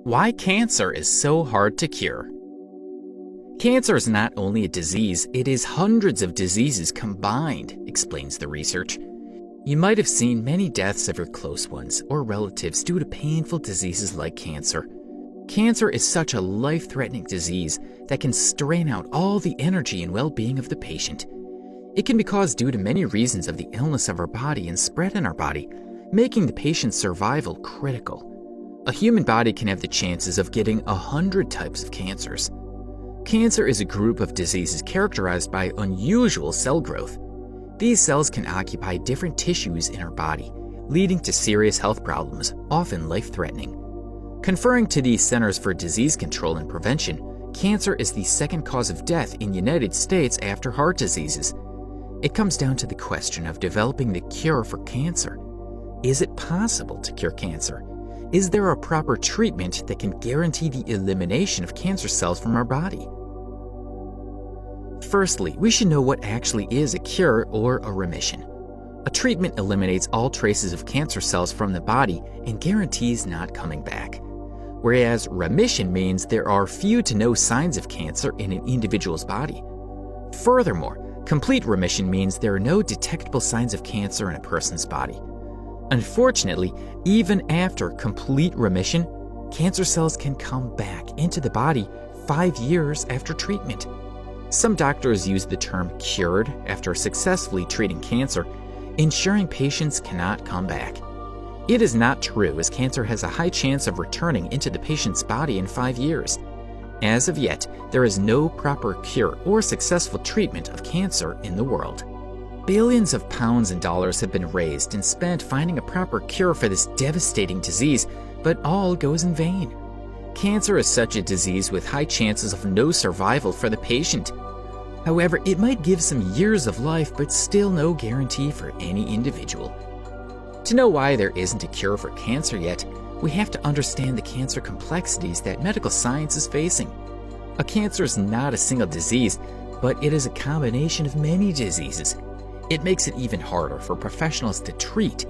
Why cancer is so hard to cure. Cancer is not only a disease, it is hundreds of diseases combined, explains the research. You might have seen many deaths of your close ones or relatives due to painful diseases like cancer. Cancer is such a life-threatening disease that can strain out all the energy and well-being of the patient. It can be caused due to many reasons of the illness of our body and spread in our body, making the patient's survival critical. A human body can have the chances of getting 100 types of cancers. Cancer is a group of diseases characterized by unusual cell growth. These cells can occupy different tissues in our body, leading to serious health problems, often life-threatening. Conferring to the Centers for Disease Control and Prevention, cancer is the second cause of death in the United States after heart diseases. It comes down to the question of developing the cure for cancer. Is it possible to cure cancer? Is there a proper treatment that can guarantee the elimination of cancer cells from our body? Firstly, we should know what actually is a cure or a remission. A treatment eliminates all traces of cancer cells from the body and guarantees not coming back. Whereas remission means there are few to no signs of cancer in an individual's body. Furthermore, complete remission means there are no detectable signs of cancer in a person's body. Unfortunately, even after complete remission, cancer cells can come back into the body 5 years after treatment. Some doctors use the term cured after successfully treating cancer, ensuring patients cannot come back. It is not true, as cancer has a high chance of returning into the patient's body in 5 years. As of yet, there is no proper cure or successful treatment of cancer in the world. Billions of pounds and dollars have been raised and spent finding a proper cure for this devastating disease, but all goes in vain. Cancer is such a disease with high chances of no survival for the patient. However, it might give some years of life, but still no guarantee for any individual. To know why there isn't a cure for cancer yet, we have to understand the cancer complexities that medical science is facing. A cancer is not a single disease, but it is a combination of many diseases. It makes it even harder for professionals to treat.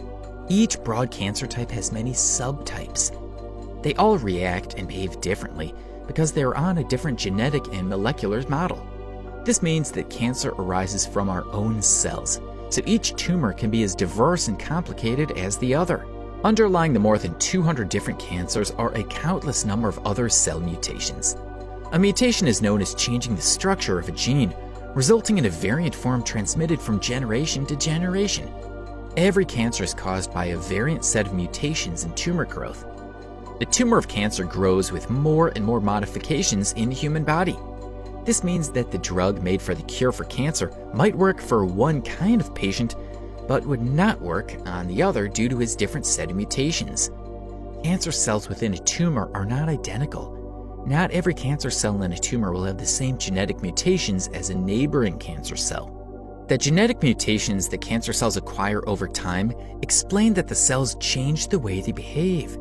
Each broad cancer type has many subtypes. They all react and behave differently because they are on a different genetic and molecular model. This means that cancer arises from our own cells, so each tumor can be as diverse and complicated as the other. Underlying the more than 200 different cancers are a countless number of other cell mutations. A mutation is known as changing the structure of a gene, resulting in a variant form transmitted from generation to generation. Every cancer is caused by a variant set of mutations in tumor growth. The tumor of cancer grows with more and more modifications in the human body. This means that the drug made for the cure for cancer might work for one kind of patient, but would not work on the other due to its different set of mutations. Cancer cells within a tumor are not identical. Not every cancer cell in a tumor will have the same genetic mutations as a neighboring cancer cell. The genetic mutations that cancer cells acquire over time explain that the cells change the way they behave.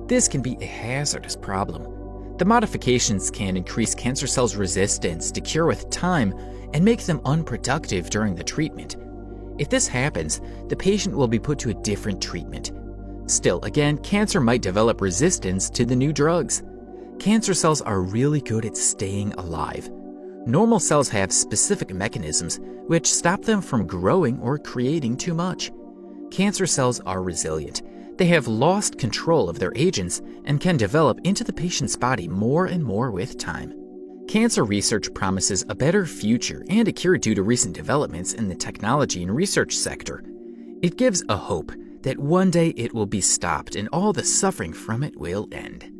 This can be a hazardous problem. The modifications can increase cancer cells' resistance to cure with time and make them unproductive during the treatment. If this happens, the patient will be put to a different treatment. Still, again, cancer might develop resistance to the new drugs. Cancer cells are really good at staying alive. Normal cells have specific mechanisms which stop them from growing or creating too much. Cancer cells are resilient. They have lost control of their agents and can develop into the patient's body more and more with time. Cancer research promises a better future and a cure due to recent developments in the technology and research sector. It gives a hope that one day it will be stopped and all the suffering from it will end.